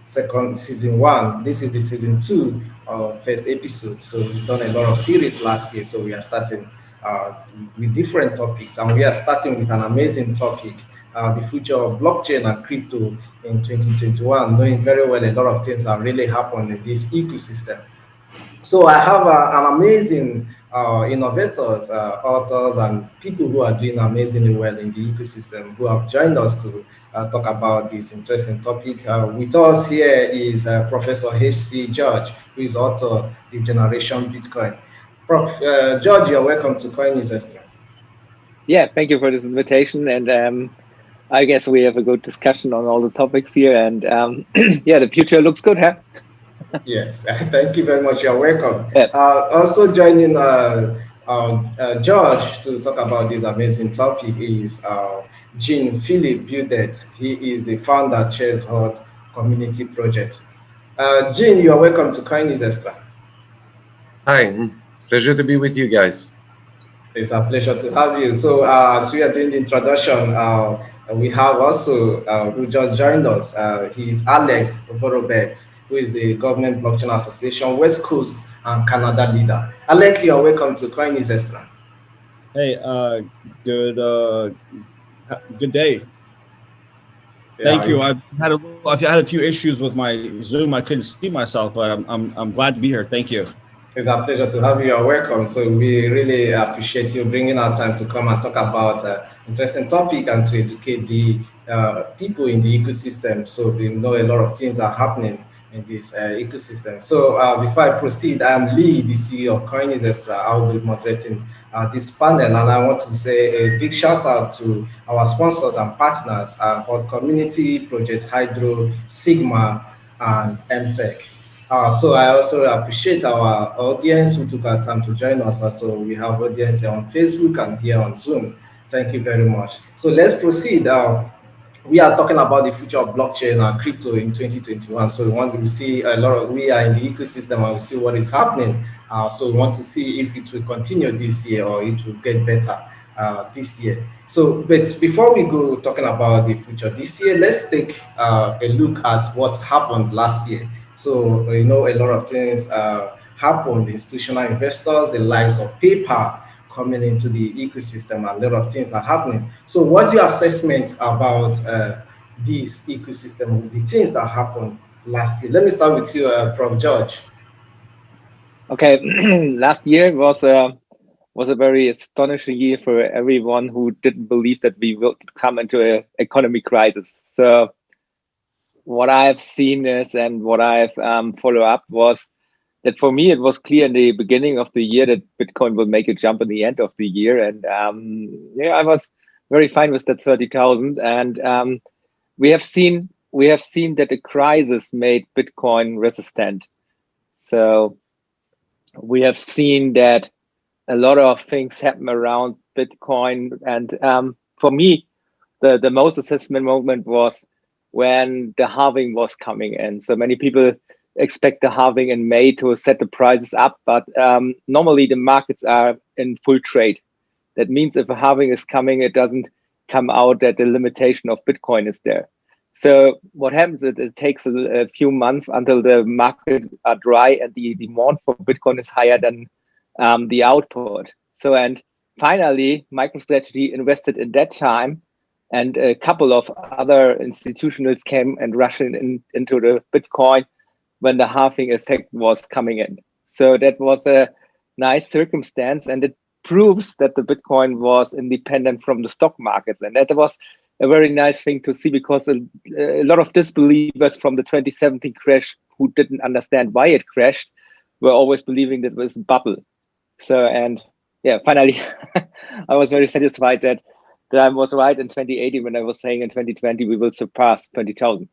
Second season one. This is the season two first episode. So we've done a lot of series last year. So we are starting with different topics, and we are starting with an amazing topic: the future of blockchain and crypto in 2021. Knowing very well a lot of things have really happened in this ecosystem. So I have an amazing innovators, authors, and people who are doing amazingly well in the ecosystem who have joined us to talk about this interesting topic. With us here is Professor H.C. George, who is author of The Generation Bitcoin. Prof. George, you're welcome to Coin News Extra. Yeah, thank you for this invitation. And I guess we have a good discussion on all the topics here. And yeah, the future looks good, huh? Yes, thank you very much. You're welcome. Yeah. Also joining George to talk about this amazing topic is Jean Philip Budet. He is the founder Chess Hot Community Project. Jean, you are welcome to Coin News Extra. Hi, pleasure to be with you guys. It's a pleasure to have you. So as we are doing the introduction, we have also who just joined us. He's Alex Borobet, who is the Government Blockchain Association West Coast and Canada leader. Alex, you are welcome to Coin News Extra. Hey, good day. Thank you. I've had a few issues with my Zoom. I couldn't see myself, but I'm glad to be here. Thank you. It's a pleasure to have you. You're welcome. So we really appreciate you bringing our time to come and talk about interesting topic and to educate the people in the ecosystem, so we know a lot of things are happening in this ecosystem. So before I proceed, I'm Lee, the CEO of Coin News Extra. I will be moderating this panel, and I want to say a big shout out to our sponsors and partners, Hot Community, Project Hydro, Sigma, and MTech. So I also appreciate our audience who took our time to join us. Also, we have audience here on Facebook and here on Zoom. Thank you very much. So let's proceed. We are talking about the future of blockchain and crypto in 2021. So we want to see a lot of, we are in the ecosystem and we see what is happening. So we want to see if it will continue this year or it will get better this year. So, but before we go talking about the future this year, let's take a look at what happened last year. So, you know, a lot of things happened. Institutional investors, the likes of PayPal coming into the ecosystem, and a lot of things are happening. So, what's your assessment about this ecosystem, the things that happened last year? Let me start with you, Prof. George. Okay, last year was a very astonishing year for everyone who didn't believe that we will come into an economic crisis. So what I've seen is, and what I've followed up was that for me, it was clear in the beginning of the year that Bitcoin will make a jump in the end of the year. And yeah, I was very fine with that 30,000. And we have seen that the crisis made Bitcoin resistant. So we have seen that a lot of things happen around Bitcoin. And for me, the most assessment moment was when the halving was coming in. So many people expect the halving in May to set the prices up, but normally the markets are in full trade. That means if a halving is coming, it doesn't come out that the limitation of Bitcoin is there. So what happens is it takes a few months until the market are dry and the demand for Bitcoin is higher than the output. So, and finally, MicroStrategy invested in that time, and a couple of other institutionals came and rushed into the Bitcoin when the halving effect was coming in. So that was a nice circumstance, and it proves that the Bitcoin was independent from the stock markets. And that was a very nice thing to see, because a lot of disbelievers from the 2017 crash who didn't understand why it crashed were always believing that it was a bubble. So, and yeah, finally, I was very satisfied that I was right in 2018 when I was saying in 2020 we will surpass 20,000.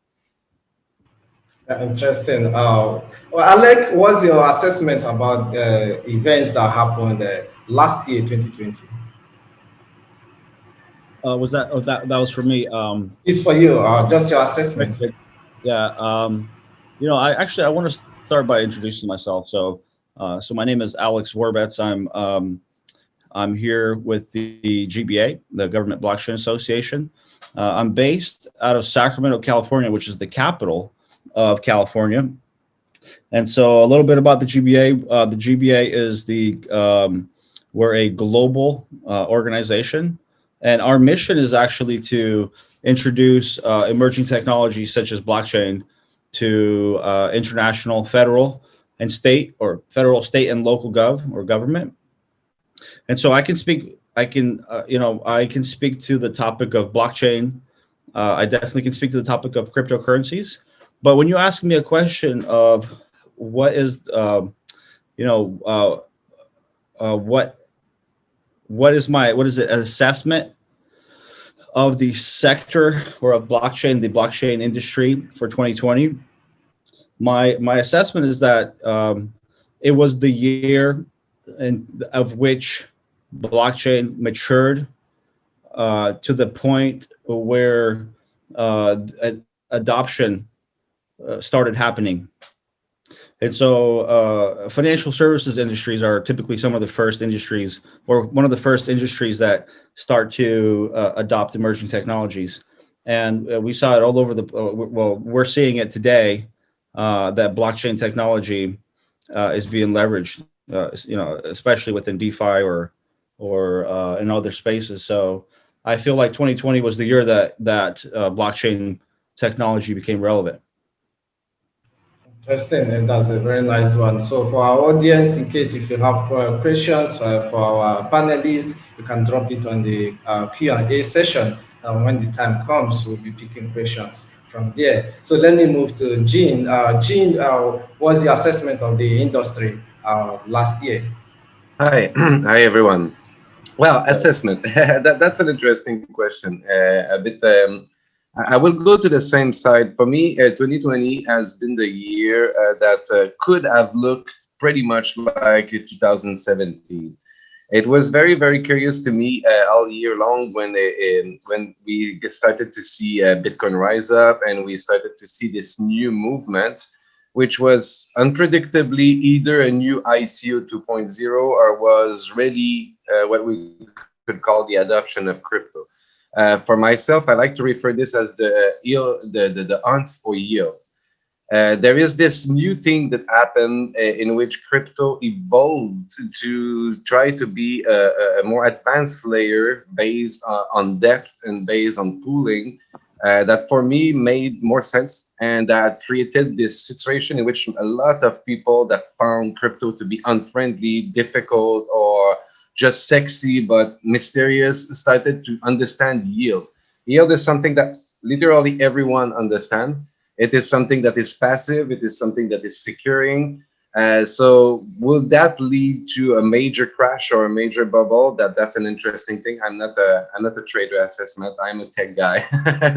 Interesting. Well, Alec, what's your assessment about events that happened last year, 2020? Was that? Oh, that was for me. It's for you. Just your assessment. Yeah. You know, I want to start by introducing myself. So my name is Alex Warbetz. I'm I'm here with the GBA, the Government Blockchain Association. I'm based out of Sacramento, California, which is the capital of California. And so a little bit about the GBA. The GBA is we're a global organization, and our mission is actually to introduce emerging technologies such as blockchain to international, federal, and state, or federal, state, and local government. And so I can speak. I can speak to the topic of blockchain. I definitely can speak to the topic of cryptocurrencies. But when you ask me a question of what is, what is an assessment of the sector or of blockchain, the blockchain industry for 2020, my assessment is that it was the year of which blockchain matured to the point where adoption started happening. And so financial services industries are typically some of the first industries, or one of the first industries that start to adopt emerging technologies. And we saw it all over we're seeing it today, that blockchain technology is being leveraged, especially within DeFi or in other spaces. So I feel like 2020 was the year that blockchain technology became relevant. Interesting, and that's a very nice one. So for our audience, in case if you have questions for our panelists, you can drop it on the Q&A session. And when the time comes, we'll be picking questions from there. So let me move to Jean. Jean, what's your assessment of the industry last year? Hi, hi everyone. Well, assessment. That's an interesting question. A bit. I will go to the same side. For me, 2020 has been the year that could have looked pretty much like 2017. It was very, very curious to me all year long when we started to see Bitcoin rise up and we started to see this new movement, which was unpredictably either a new ICO 2.0 or was really what we could call the adoption of crypto. For myself, I like to refer this as the hunt for yield. There is this new thing that happened in which crypto evolved to try to be a more advanced layer based on depth and based on pooling that for me made more sense, and that created this situation in which a lot of people that found crypto to be unfriendly, difficult, or just sexy but mysterious started to understand yield. Yield is something that literally everyone understands. It is something that is passive. It is something that is securing. So will that lead to a major crash or a major bubble? That's an interesting thing. I'm not a trader assessment. I'm a tech guy,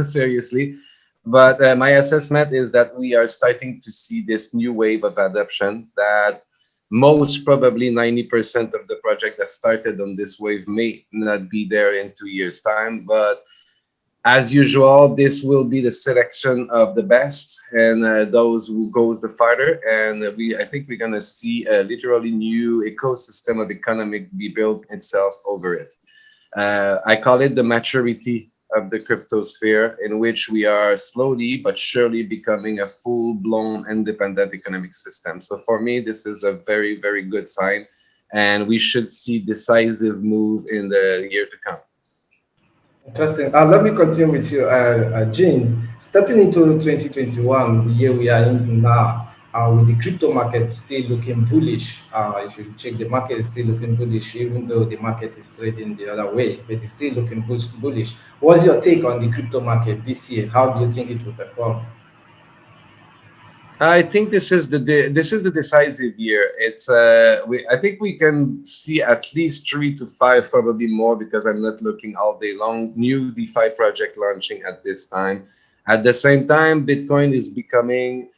seriously. But my assessment is that we are starting to see this new wave of adoption that most probably 90% of the project that started on this wave may not be there in 2 years' time. But as usual, this will be the selection of the best and those who goes the farther. And I think we're going to see a literally new ecosystem of economic be built itself over it. I call it the maturity of the crypto sphere, in which we are slowly but surely becoming a full-blown independent economic system. So for me, this is a very, very good sign, and we should see decisive move in the year to come. Interesting. Let me continue with you, Jean. Stepping into 2021, the year we are in now, with the crypto market still looking bullish. If you check, the market is still looking bullish, even though the market is trading the other way, but it's still looking bullish. What's your take on the crypto market this year? How do you think it will perform? I think this is the decisive year. It's I think we can see at least 3 to 5, probably more, because I'm not looking all day long, new DeFi project launching at this time. At the same time, Bitcoin is becoming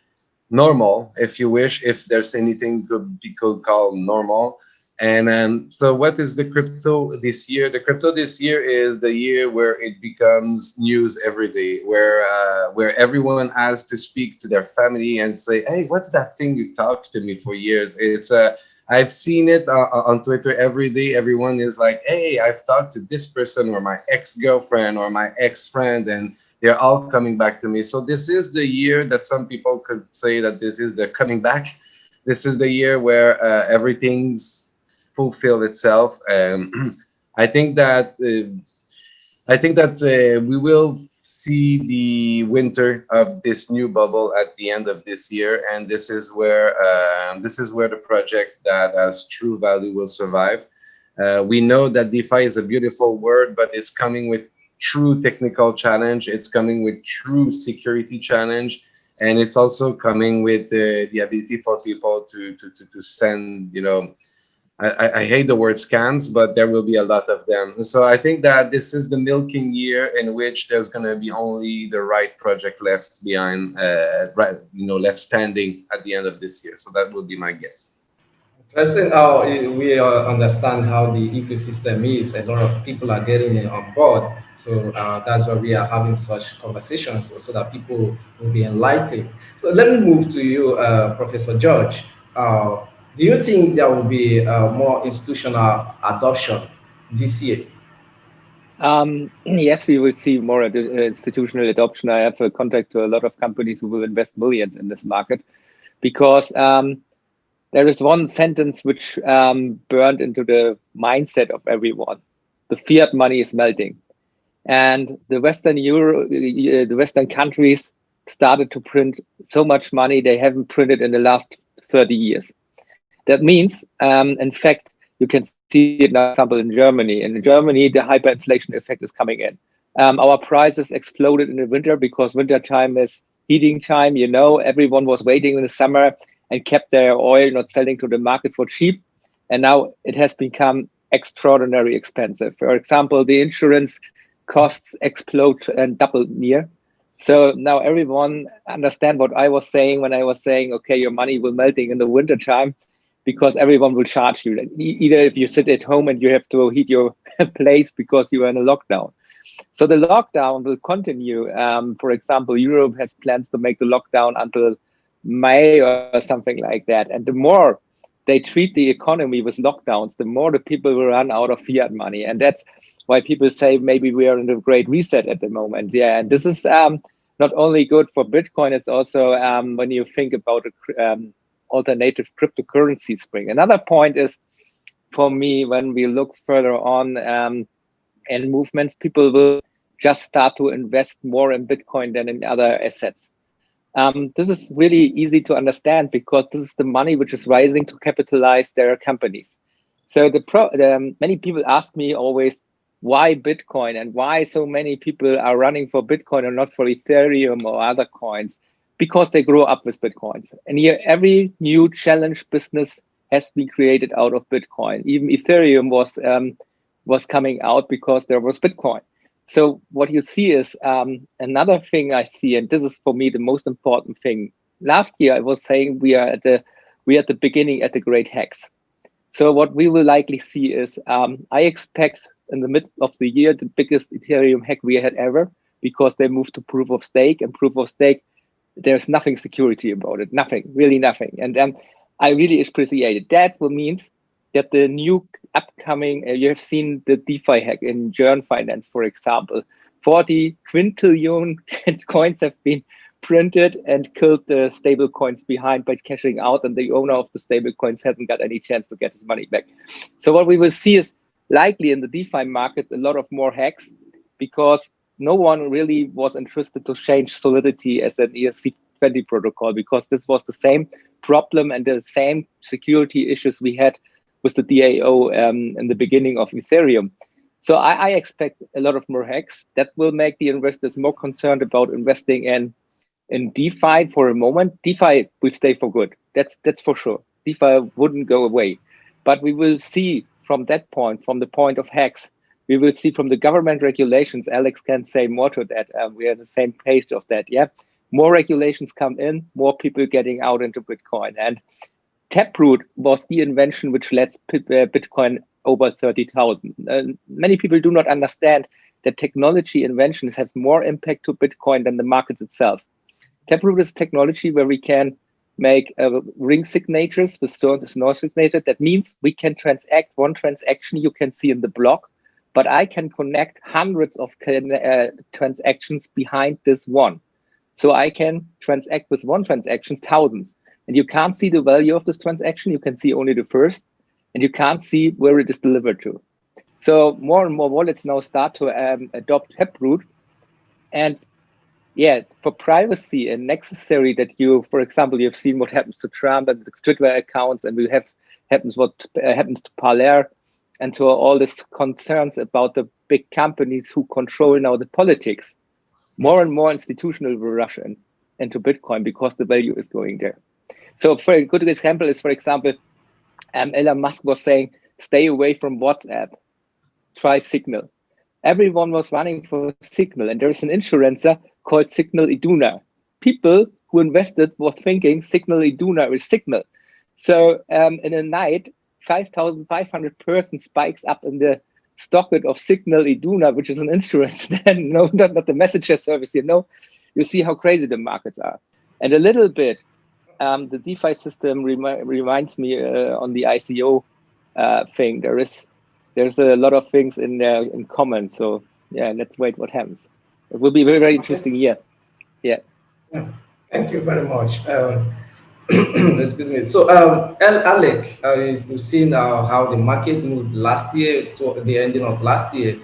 normal, if you wish, if there's anything we could call normal. And so what is the crypto this year? The crypto this year is the year where it becomes news every day, where everyone has to speak to their family and say, hey, what's that thing you talked to me for years? I've seen it on Twitter every day. Everyone is like, "Hey, I've talked to this person or my ex-girlfriend or my ex-friend, and they're all coming back to me." So this is the year that some people could say that this is the coming back. This is the year where everything's fulfilled itself. I think that we will see the winter of this new bubble at the end of this year, and this is where the project that has true value will survive. We know that DeFi is a beautiful word, but it's coming with true technical challenge. It's coming with true security challenge, and it's also coming with the ability for people to send, I hate the word scams, but there will be a lot of them. So I think that this is the milking year in which there's going to be only the right project left behind, left standing at the end of this year. So that would be my guess. Interesting how we understand how the ecosystem is. A lot of people are getting on board. So that's why we are having such conversations so that people will be enlightened. So let me move to you, Professor George. Do you think there will be more institutional adoption this year? Yes, we will see more institutional adoption. I have a contact to a lot of companies who will invest millions in this market because there is one sentence which burned into the mindset of everyone. The fiat money is melting. And the Western countries started to print so much money they haven't printed in the last 30 years. That means, in fact, you can see it, for example, in Germany. In Germany, the hyperinflation effect is coming in. Our prices exploded in the winter because winter time is heating time. Everyone was waiting in the summer and kept their oil not selling to the market for cheap. And now it has become extraordinarily expensive. For example, the insurance costs explode and double near. So now everyone understand what I was saying when I was saying, okay, your money will melting in the winter time because everyone will charge you. Either if you sit at home and you have to heat your place because you are in a lockdown. So the lockdown will continue. For example, Europe has plans to make the lockdown until May or something like that. And the more they treat the economy with lockdowns, the more the people will run out of fiat money. And that's why people say maybe we are in a great reset at the moment. Yeah, and this is not only good for Bitcoin, it's also when you think about alternative cryptocurrency spring. Another point is, for me, when we look further on in movements, people will just start to invest more in Bitcoin than in other assets. This is really easy to understand because this is the money which is rising to capitalize their companies. So many people ask me always, why Bitcoin and why so many people are running for Bitcoin and not for Ethereum or other coins? Because they grow up with Bitcoins. And here, every new challenge business has been created out of Bitcoin. Even Ethereum was coming out because there was Bitcoin. So what you see is another thing I see, and this is for me the most important thing. Last year I was saying we are at the beginning at the great hacks. So what we will likely see is I expect in the middle of the year the biggest Ethereum hack we had ever, because they moved to proof of stake, and proof of stake, there's nothing security about it, nothing, really nothing. And I really appreciate it. That will means that the new upcoming, you have seen the DeFi hack in German finance, for example, 40 quintillion coins have been printed and killed the stable coins behind by cashing out, and the owner of the stable coins hasn't got any chance to get his money back. So what we will see is likely in the DeFi markets, a lot of more hacks, because no one really was interested to change Solidity as an ERC20 protocol, because this was the same problem and the same security issues we had with the DAO in the beginning of Ethereum. So I expect a lot of more hacks that will make the investors more concerned about investing in DeFi for a moment. DeFi will stay for good. That's for sure. DeFi wouldn't go away. But we will see from that point, from the point of hacks, we will see from the government regulations, Alex can say more to that. We are on the same page of that. Yeah, more regulations come in, more people getting out into Bitcoin. And Taproot was the invention which led Bitcoin over 30,000. Many people do not understand that technology inventions have more impact to Bitcoin than the markets itself. Taproot is technology where we can make ring signatures with no signature. That means we can transact one transaction you can see in the block, but I can connect hundreds of transactions behind this one. So I can transact with one transaction thousands, and you can't see the value of this transaction. You can see only the first, and you can't see where it is delivered to. So more and more wallets now start to adopt Taproot. And yeah, for privacy and necessary that you, for example, you've seen what happens to Trump and the Twitter accounts, and we have what happens to Parler, and to all these concerns about the big companies who control now the politics. More and more institutional will rush into Bitcoin because the value is going there. So for a good example is, for example, Elon Musk was saying, stay away from WhatsApp, try Signal. Everyone was running for Signal, and there is an insurancer called Signal Iduna. People who invested were thinking Signal Iduna is Signal. So in a night, 5,500 person spikes up in the stock of Signal Iduna, which is an insurance, then no, not the messenger service, you see how crazy the markets are. And a little bit, the DeFi system reminds me on the ICO thing. There's a lot of things in common. So yeah, let's wait what happens. It will be a very, very interesting year. Yeah. Thank you very much. Excuse me. So, Alec, you've seen how the market moved last year to the ending of last year.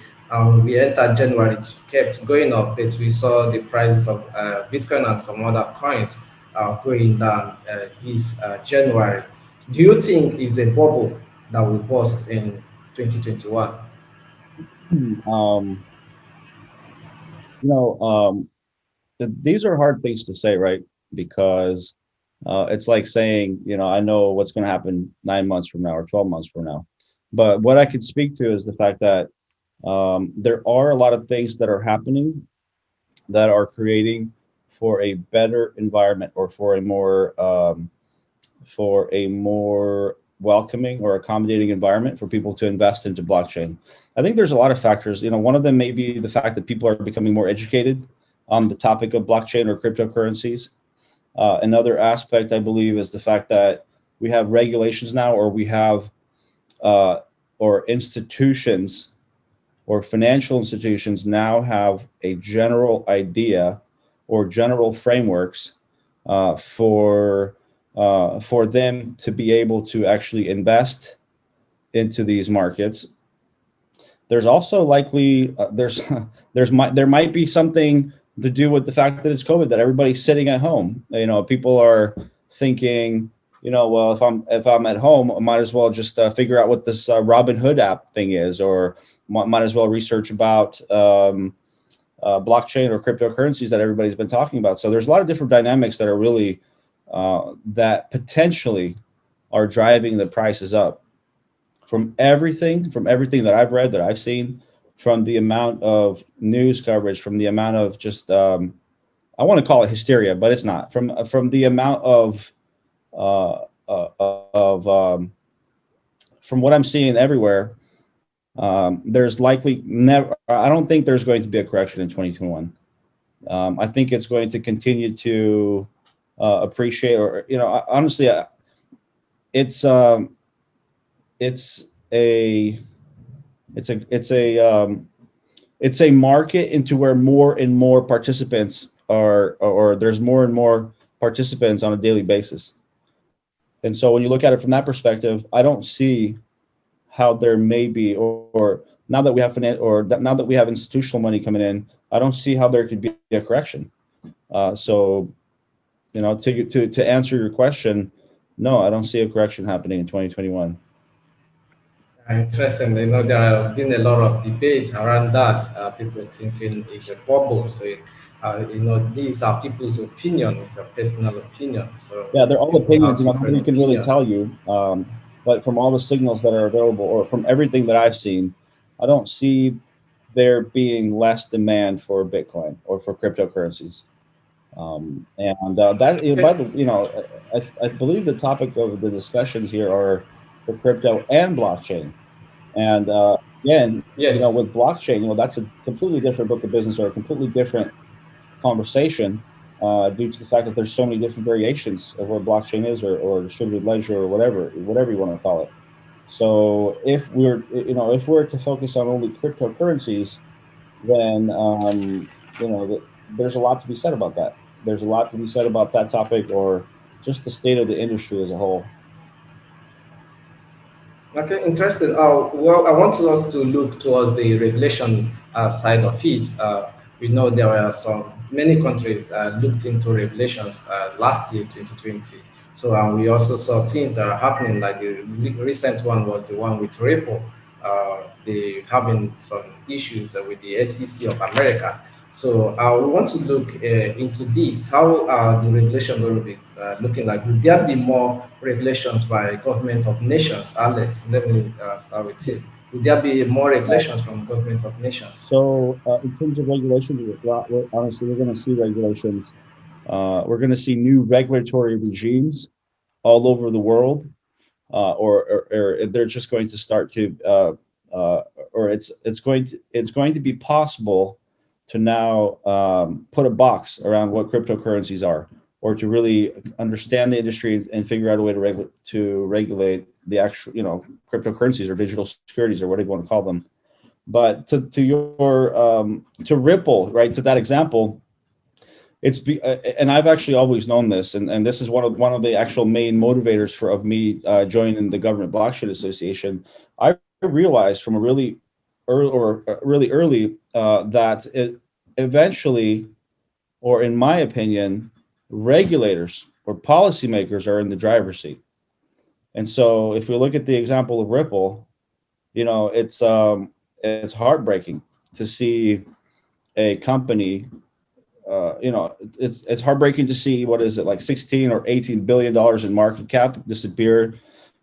We entered January, it kept going up, but we saw the prices of Bitcoin and some other coins going down this January. Do you think it's a bubble that will burst in 2021? These are hard things to say, right? Because it's like saying, I know what's going to happen 9 months from now or 12 months from now. But what I could speak to is the fact that there are a lot of things that are happening that are creating for a better environment, or for a more welcoming or accommodating environment for people to invest into blockchain. I think there's a lot of factors. One of them may be the fact that people are becoming more educated on the topic of blockchain or cryptocurrencies. Another aspect, I believe, is the fact that we have regulations now, or we have or institutions or financial institutions now have a general idea or general frameworks for them to be able to actually invest into these markets. There's also likely there might be something to do with the fact that it's COVID, that everybody's sitting at home. People are thinking, well, if I'm at home, I might as well just figure out what this Robinhood app thing is, or might as well research about blockchain or cryptocurrencies that everybody's been talking about. So there's a lot of different dynamics that are really that potentially are driving the prices up. From everything that I've read, that I've seen, from the amount of news coverage, from the amount of just I want to call it hysteria, but it's not. From the amount of from what I'm seeing everywhere, there's likely never. I don't think there's going to be a correction in 2021. I think it's going to continue to appreciate, or honestly, it's a market into where more and more participants are, or there's more and more participants on a daily basis. And so when you look at it from that perspective, I don't see how there may be, or now that we have now that we have institutional money coming in, I don't see how there could be a correction. So, to answer your question, no, I don't see a correction happening in 2021. Interesting. There have been a lot of debates around that. People thinking it's a bubble. So, these are people's opinion. It's a personal opinion. So yeah, they're all opinions. Nobody can really tell you. But from all the signals that are available, or from everything that I've seen, I don't see there being less demand for Bitcoin or for cryptocurrencies. I believe the topic of the discussions here are for crypto and blockchain. And again, yes. With blockchain, that's a completely different book of business, or a completely different conversation. due to the fact that there's so many different variations of what blockchain is, or distributed ledger, or whatever you want to call it. So if we're to focus on only cryptocurrencies, then there's a lot to be said about that. There's a lot to be said about that topic, or just the state of the industry as a whole. Okay, interesting. Well, I want us to look towards the regulation side of it. We know there were many countries looked into regulations last year, 2020. So we also saw things that are happening, like the recent one was the one with Ripple. They having some issues with the SEC of America. So we want to look into this. How are the regulation going to be looking like? Will there be more regulations by government of nations? Alex, let me start with you. Will there be more regulations from government of nations? So in terms of regulations, honestly, we're going to see regulations. We're going to see new regulatory regimes all over the world, or they're just going to start to, or it's going to be possible to now put a box around what cryptocurrencies are, or to really understand the industry and figure out a way to regulate the actual, cryptocurrencies or digital securities, or whatever you want to call them. But to Ripple, right, to that example, and I've actually always known this, and this is one of the actual main motivators of me joining the Government Blockchain Association. I realized from a really early that it eventually, or in my opinion, regulators or policymakers are in the driver's seat. And so if we look at the example of Ripple, it's heartbreaking to see a company. It's heartbreaking to see, what is it, like 16 or 18 billion dollars in market cap disappear,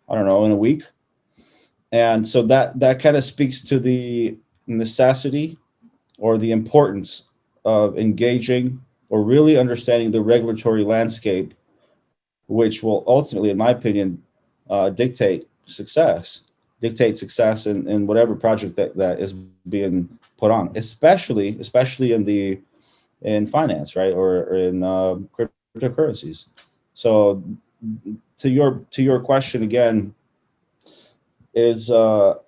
I don't know, in a week. And so that kind of speaks to the necessity or the importance of engaging or really understanding the regulatory landscape, which will ultimately, in my opinion, dictate success in whatever project that is being put on, especially in finance, right, or in cryptocurrencies. So to your question again, is are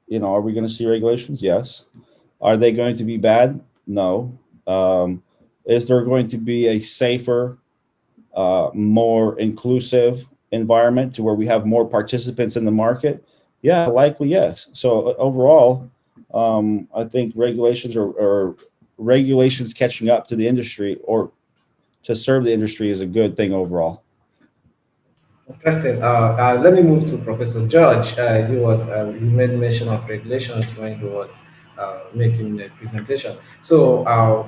we going to see regulations? Yes. Are they going to be bad? No. Is there going to be a safer, more inclusive environment to where we have more participants in the market? Yeah, likely yes. So overall, I think regulations or regulations catching up to the industry or to serve the industry is a good thing overall. Interesting. Let me move to Professor George. He made mention of regulations when he was making the presentation. So,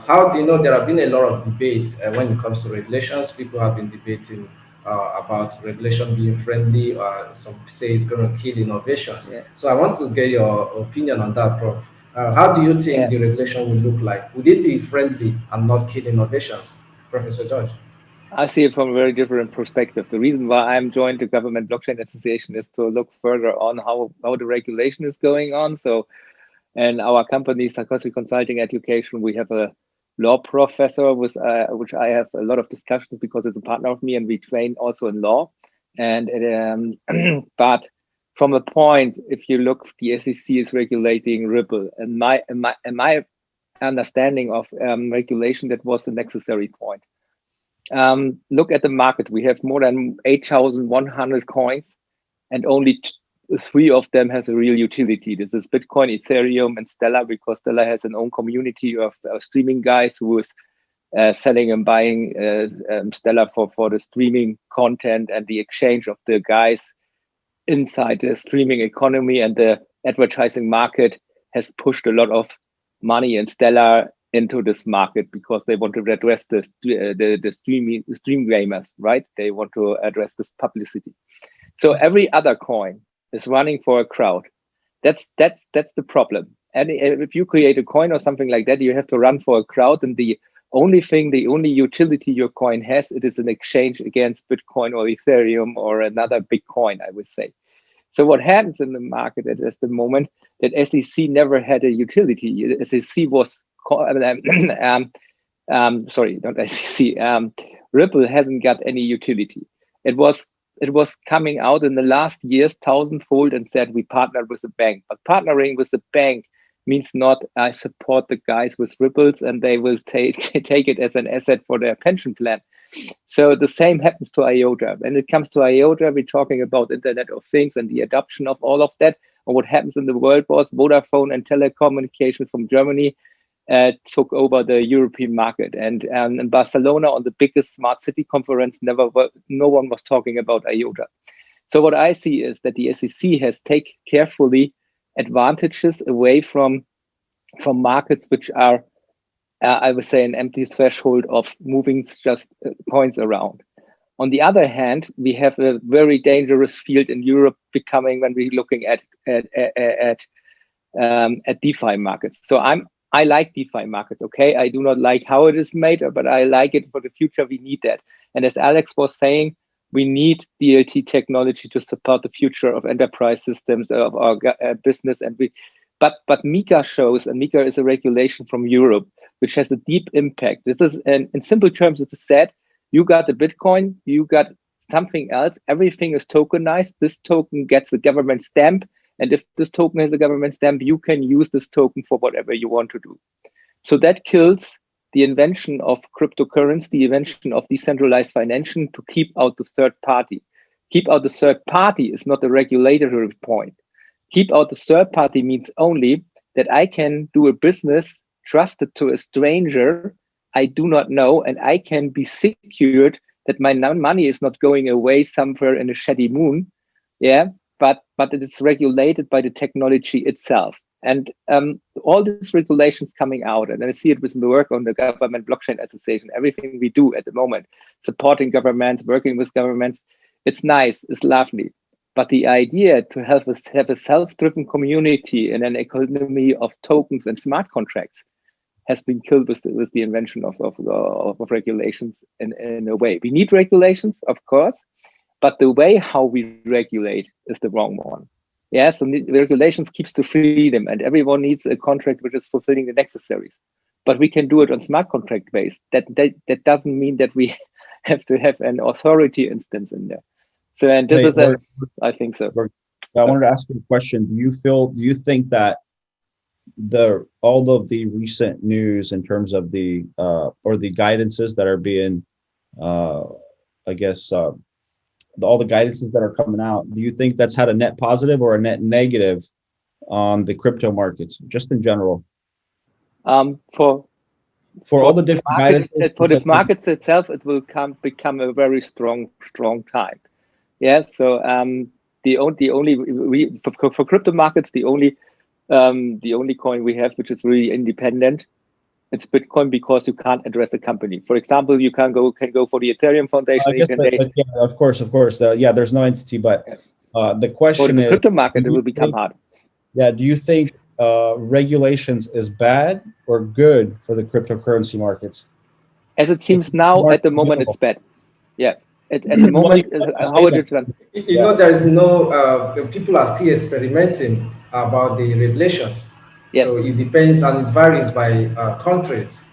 how do you know there have been a lot of debates when it comes to regulations? People have been debating about regulation being friendly. Some say it's going to kill innovations. Yeah. So, I want to get your opinion on that, Prof. How do you think the regulation will look like? Would it be friendly and not kill innovations, Professor George? I see it from a very different perspective. The reason why I'm joined the Government Blockchain Association is to look further on how the regulation is going on. So, in our company, Sarkozy Consulting Education, we have a law professor with which I have a lot of discussions because it's a partner of me, and we train also in law. And but from a point, if you look, the SEC is regulating Ripple, and my understanding of regulation, that was the necessary point. Look at the market. We have more than 8,100 coins, and only 3 of them has a real utility. This is Bitcoin, Ethereum, and Stellar, because Stellar has an own community of streaming guys who is selling and buying Stellar for the streaming content and the exchange of the guys inside the streaming economy. And the advertising market has pushed a lot of money in Stellar into this market because they want to address the stream gamers, right? They want to address this publicity. So every other coin is running for a crowd. That's the problem. And if you create a coin or something like that, you have to run for a crowd, and the only utility your coin has, it is an exchange against Bitcoin or Ethereum or another big coin, I would say. So what happens in the market at the moment, that SEC never had a utility. SEC was sorry, not SEC. Ripple hasn't got any utility. It was coming out in the last years thousandfold and said we partnered with the bank. But partnering with the bank means not I support the guys with Ripples and they will take it as an asset for their pension plan. So the same happens to IOTA. When it comes to IOTA, we're talking about Internet of Things and the adoption of all of that. And what happens in the world was Vodafone and telecommunications from Germany took over the European market. And in Barcelona, on the biggest smart city conference, no one was talking about IOTA. So what I see is that the SEC has taken carefully advantages away from markets which are, I would say, an empty threshold of moving just coins around. On the other hand, we have a very dangerous field in Europe becoming when we're looking at DeFi markets. So I like DeFi markets. Okay, I do not like how it is made, but I like it for the future. We need that. And as Alex was saying, we need DLT technology to support the future of enterprise systems of our business. And but MiCA shows, and MiCA is a regulation from Europe, which has a deep impact. This is, in simple terms, it's said, you got the Bitcoin, you got something else, everything is tokenized. This token gets a government stamp. And if this token has a government stamp, you can use this token for whatever you want to do. So that kills the invention of cryptocurrency, the invention of decentralized financing to keep out the third party. Keep out the third party is not a regulatory point. Keep out the third party means only that I can do a business trusted to a stranger I do not know, and I can be secured that my money is not going away somewhere in a shady moon. Yeah, but it's regulated by the technology itself. And all these regulations coming out, and I see it with the work on the Government Blockchain Association, everything we do at the moment, supporting governments, working with governments, it's nice, it's lovely. But the idea to have a self-driven community in an economy of tokens and smart contracts has been killed with the invention of regulations in a way. We need regulations, of course, but the way how we regulate is the wrong one. Yeah, so the regulations keeps the freedom, and everyone needs a contract which is fulfilling the necessaries. But we can do it on smart contract base. That doesn't mean that we have to have an authority instance in there. So, and this I think so. I wanted to ask you a question. Do you think that all of the recent news in terms of the or the guidances that are being, I guess, all the guidances that are coming out, do you think that's had a net positive or a net negative on the crypto markets, just in general? For all the different guidances, for the markets itself, it will become a very strong time. Yeah. So for crypto markets, the only coin we have which is really independent, it's Bitcoin, because you can't address a company. For example, you can go for the Ethereum Foundation. Yeah, of course. There's no entity, but the question is, crypto market, it will become hard. Yeah. Do you think regulations is bad or good for the cryptocurrency markets? As it seems now, at the moment, it's bad. Yeah. At the moment, how it is done. There is no, people are still experimenting about the regulations. Yes. So it depends and it varies by countries.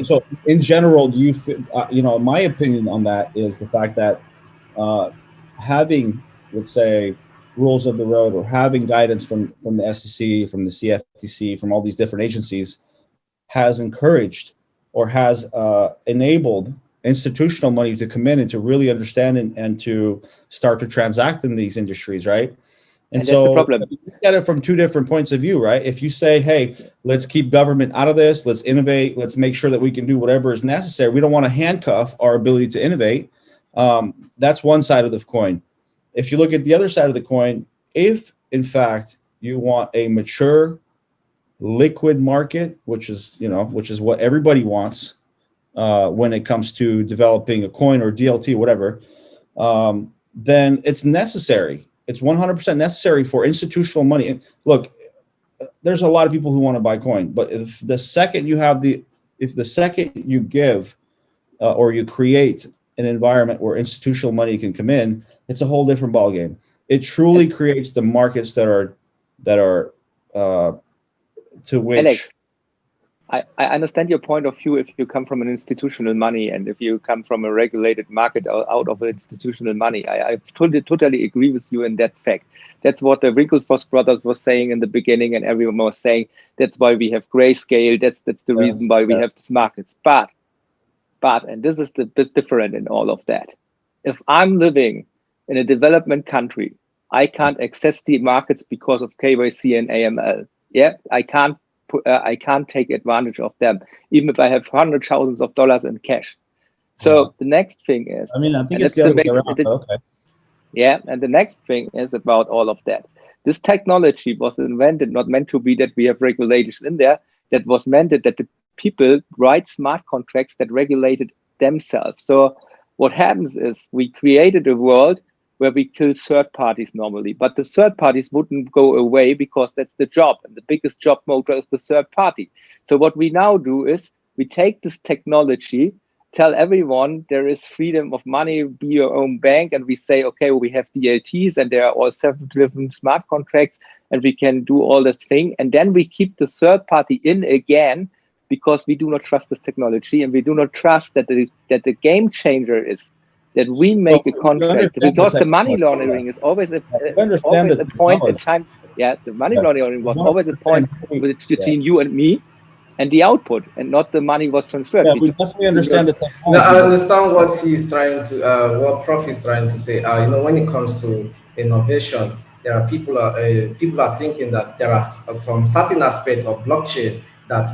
So in general, do you feel, my opinion on that is the fact that having, let's say, rules of the road or having guidance from the SEC, from the CFTC, from all these different agencies has encouraged or has enabled institutional money to come in and to really understand and to start to transact in these industries, right? And so that's the problem. You look at it from two different points of view, right? If you say, hey, let's keep government out of this, let's innovate, let's make sure that we can do whatever is necessary. We don't want to handcuff our ability to innovate. That's one side of the coin. If you look at the other side of the coin, if in fact you want a mature, liquid market, which is what everybody wants when it comes to developing a coin or DLT, whatever, then it's necessary. It's 100% necessary for institutional money. And look, there's a lot of people who want to buy coin, but if the second you give or you create an environment where institutional money can come in, it's a whole different ballgame. It truly creates the markets that are to which. Alex, I understand your point of view if you come from an institutional money and if you come from a regulated market out of institutional money. I totally agree with you in that fact. That's what the Winklevoss brothers was saying in the beginning, and everyone was saying that's why we have grayscale. That's the reason why we have these markets. But and this is this different in all of that. If I'm living in a development country, I can't access the markets because of KYC and AML. Yeah, I can't take advantage of them, even if I have hundreds of thousands of dollars in cash. So the next thing is, I mean, I think it's the other way around. Okay. Yeah, and the next thing is about all of that. This technology was invented, not meant to be that we have regulations in there. That was meant that the people write smart contracts that regulated themselves. So what happens is we created a world where we kill third parties normally, but the third parties wouldn't go away because that's the job. And the biggest job motor is the third party. So what we now do is we take this technology, tell everyone there is freedom of money, be your own bank. And we say, okay, we have DLTs and there are all 7 different smart contracts and we can do all this thing. And then we keep the third party in again because we do not trust this technology and we do not trust that the game changer is that we make a contract, because the money laundering is always a point at times. Yeah, the money laundering was always a point between you and me and the output, and not the money was transferred. Yeah, we definitely understand the technology. No, I understand what he's trying to, what Prof is trying to say. When it comes to innovation, there are people are thinking that there are some certain aspects of blockchain that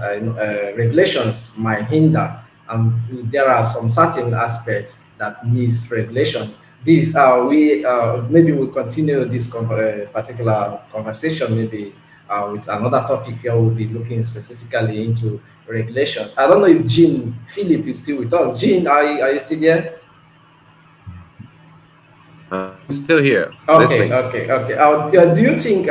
regulations might hinder, and there are some certain aspects that needs regulations. These maybe we'll continue this particular conversation maybe with another topic here. We'll be looking specifically into regulations. I don't know if Jean Philip is still with us. Jean, are you still there? I'm still here. Okay. Do you think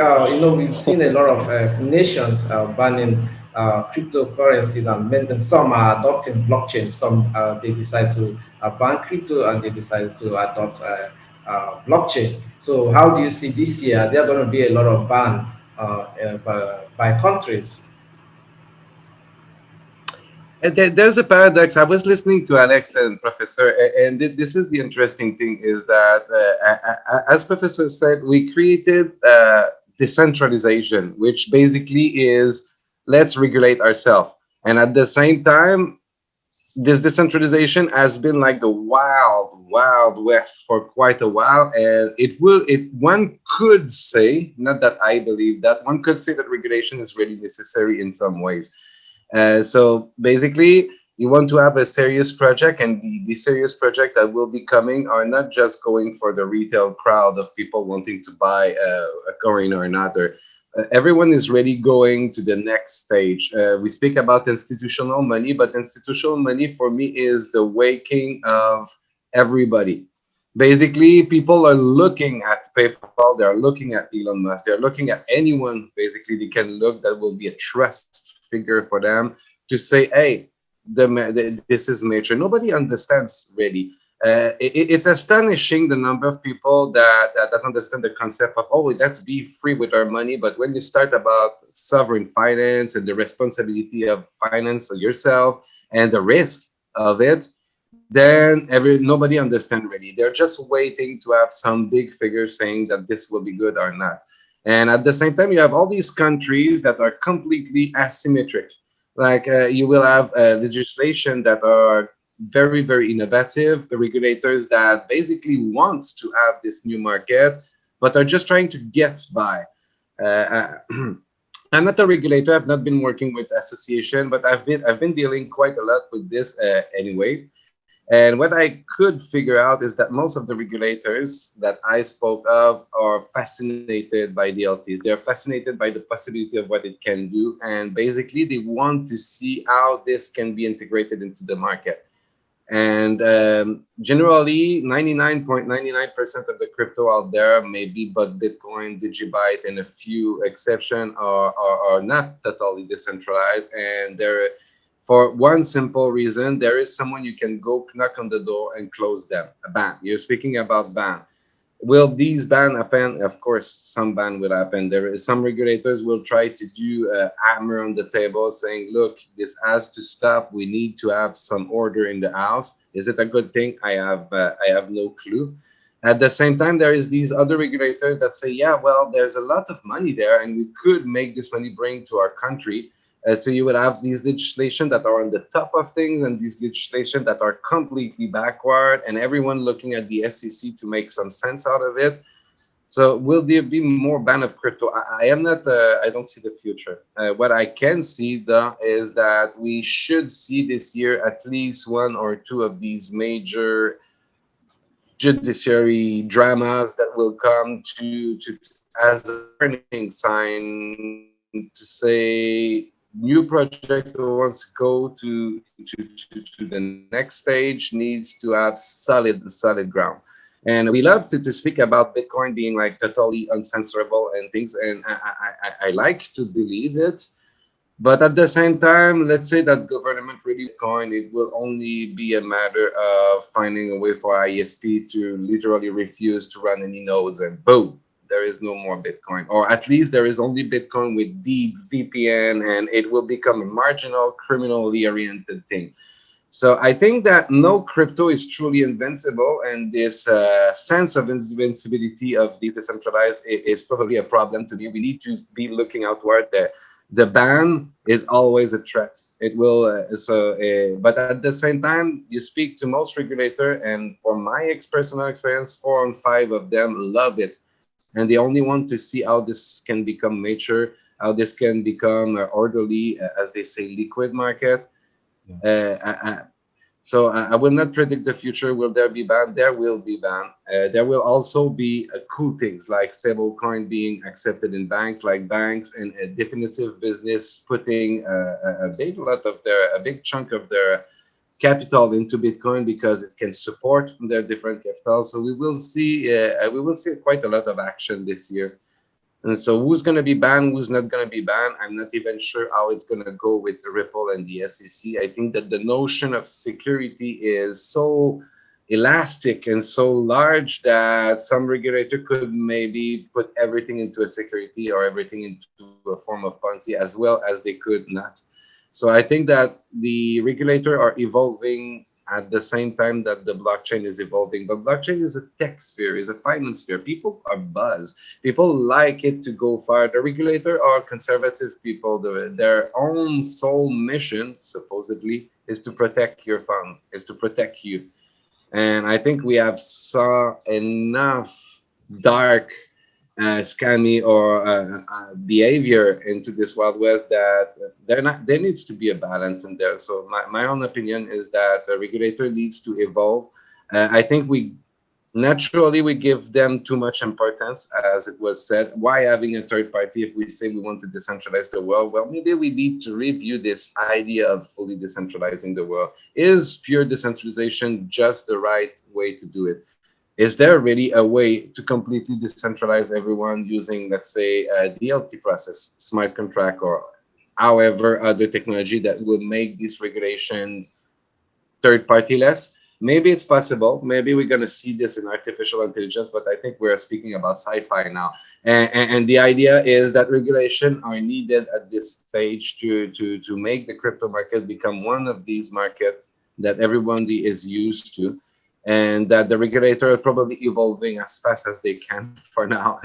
we've seen a lot of nations banning cryptocurrencies, and some are adopting blockchain. Some they decide to ban crypto and they decide to adopt blockchain. So how do you see this year? There are going to be a lot of ban by countries. There's a paradox. I was listening to Alex and Professor, and this is the interesting thing, is that, as Professor said, we created decentralization, which basically is let's regulate ourselves. And at the same time, this decentralization has been like the wild west for quite a while, and one could say, not that I believe that, one could say that regulation is really necessary in some ways. So basically, you want to have a serious project, and the serious project that will be coming are not just going for the retail crowd of people wanting to buy a coin or another. Everyone is really going to the next stage. We speak about institutional money, but institutional money for me is the waking of everybody. Basically, people are looking at PayPal, they're looking at Elon Musk, they're looking at anyone basically they can look that will be a trust figure for them to say, hey, this is major. Nobody understands really. It's astonishing the number of people that understand the concept of, oh, let's be free with our money. But when you start about sovereign finance and the responsibility of finance yourself and the risk of it, then nobody understands really. They're just waiting to have some big figure saying that this will be good or not. And at the same time, you have all these countries that are completely asymmetric. Like you will have legislation that are very, very innovative, the regulators that basically wants to have this new market, but are just trying to get by. I'm not a regulator. I've not been working with association, but I've been dealing quite a lot with this anyway. And what I could figure out is that most of the regulators that I spoke of are fascinated by DLTs. They're fascinated by the possibility of what it can do. And basically, they want to see how this can be integrated into the market. And generally, 99.99% of the crypto out there, maybe but Bitcoin, Digibyte, and a few exceptions are not totally decentralized. And they're, for one simple reason, there is someone you can go knock on the door and close them. A ban. You're speaking about ban. Will these ban happen? Of course, some ban will happen. There is some regulators will try to do a hammer on the table saying, look, this has to stop. We need to have some order in the house. Is it a good thing? I have no clue. At the same time, there is these other regulators that say, yeah, well, there's a lot of money there and we could make this money bring to our country. So you would have these legislation that are on the top of things and these legislation that are completely backward, and everyone looking at the SEC to make some sense out of it. So will there be more ban of crypto? I am not. I don't see the future. What I can see though is that we should see this year at least one or two of these major judiciary dramas that will come to as a warning sign to say new project who wants to go to the next stage needs to have solid ground. And we love to speak about Bitcoin being like totally uncensorable and things, and I like to believe it. But at the same time, let's say that government really Bitcoin, it will only be a matter of finding a way for ISP to literally refuse to run any nodes, and boom, there is no more Bitcoin. Or at least there is only Bitcoin with deep VPN, and it will become a marginal, criminally oriented thing. So I think that no crypto is truly invincible, and this sense of invincibility of the decentralized is probably a problem to me. We need to be looking outward there. The ban is always a threat. It will but at the same time, you speak to most regulator, and for my personal experience, 4 on 5 of them love it, and they only want to see how this can become mature, how this can become orderly, as they say, liquid market. So I will not predict the future. Will there be ban? There will be ban. There will also be cool things like stablecoin being accepted in banks, like banks and a definitive business putting a big chunk of their capital into Bitcoin because it can support their different capitals. So we will see quite a lot of action this year. And so who's going to be banned, who's not going to be banned, I'm not even sure how it's going to go with Ripple and the SEC. I think that the notion of security is so elastic and so large that some regulator could maybe put everything into a security or everything into a form of Ponzi, as well as they could not. So I think that the regulator are evolving at the same time that the blockchain is evolving. But blockchain is a tech sphere, is a finance sphere. People are buzzed. People like it to go far. The regulator are conservative people. Their own sole mission, supposedly, is to protect your fund, is to protect you. And I think we have saw enough dark scammy or behavior into this Wild West that there needs to be a balance in there. So my own opinion is that the regulator needs to evolve. I think we give them too much importance, as it was said. Why having a third party if we say we want to decentralize the world? Well, maybe we need to review this idea of fully decentralizing the world. Is pure decentralization just the right way to do it? Is there really a way to completely decentralize everyone using, let's say, a DLT process, smart contract, or however other technology that would make this regulation third-party less? Maybe it's possible. Maybe we're going to see this in artificial intelligence, but I think we're speaking about sci-fi now. And the idea is that regulation are needed at this stage to make the crypto market become one of these markets that everybody is used to, and that the regulator are probably evolving as fast as they can for now,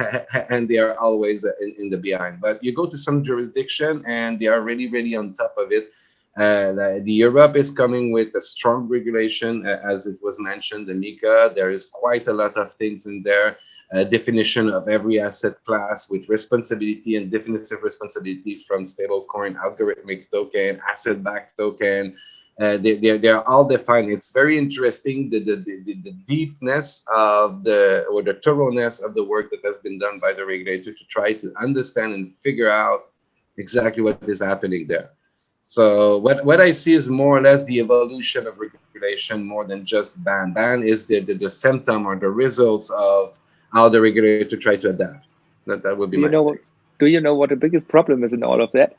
and they are always in the behind. But you go to some jurisdiction, and they are really, really on top of it. The Europe is coming with a strong regulation, as it was mentioned, the MiCA. There is quite a lot of things in there. Definition of every asset class with responsibility and definitive responsibility from stablecoin, algorithmic token, asset-backed token. They are all defined. It's very interesting, the deepness of the thoroughness of the work that has been done by the regulator to try to understand and figure out exactly what is happening there. So what I see is more or less the evolution of regulation more than just ban. Ban is the symptom or the results of how the regulator try to adapt. That would be my take. Do you know what the biggest problem is in all of that?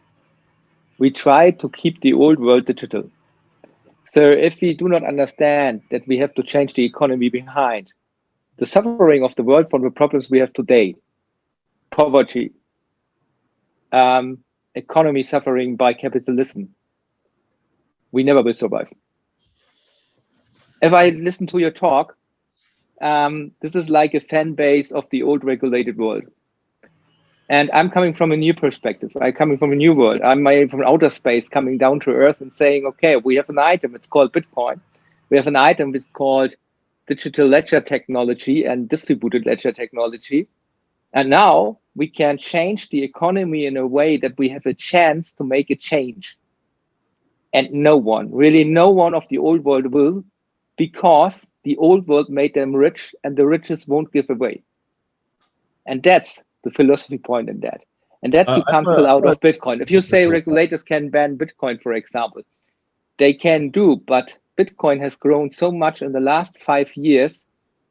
We try to keep the old world digital. So if we do not understand that we have to change the economy behind, the suffering of the world from the problems we have today, poverty, economy suffering by capitalism, we never will survive. If I listen to your talk, this is like a fan base of the old regulated world. And I'm coming from a new perspective. I'm coming from a new world. I'm from outer space coming down to earth and saying, okay, we have an item, it's called Bitcoin. We have an item that's called digital ledger technology and distributed ledger technology. And now we can change the economy in a way that we have a chance to make a change. And no one, really no one of the old world will, because the old world made them rich and the richest won't give away. And that's the philosophy point in that. And that's you can't pull out of Bitcoin. If you say regulators can ban Bitcoin, for example, they can do, but Bitcoin has grown so much in the last 5 years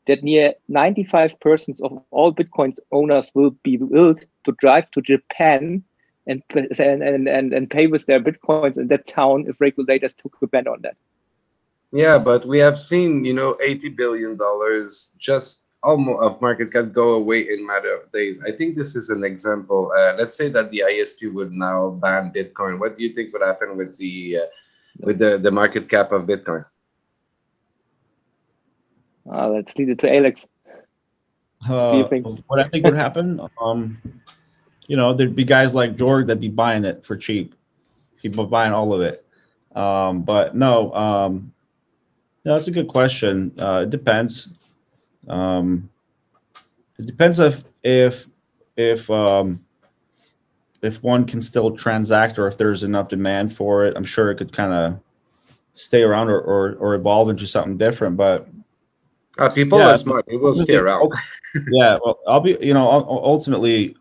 that near 95% of all Bitcoin owners will be willing to drive to Japan and pay with their Bitcoins in that town if regulators took a ban on that. Yeah, but we have seen, $80 billion just almost of market cap go away in a matter of days. I think this is an example. Let's say that the ISP would now ban Bitcoin. What do you think would happen with the market cap of Bitcoin? Let's leave it to Alex. What do you think? What I think would happen, there'd be guys like George that'd be buying it for cheap. People buying all of it. But no, that's a good question. It depends. It depends if one can still transact or if there's enough demand for it. I'm sure it could kind of stay around or evolve into something different. But people are smart; they will stay around. Yeah, well, ultimately,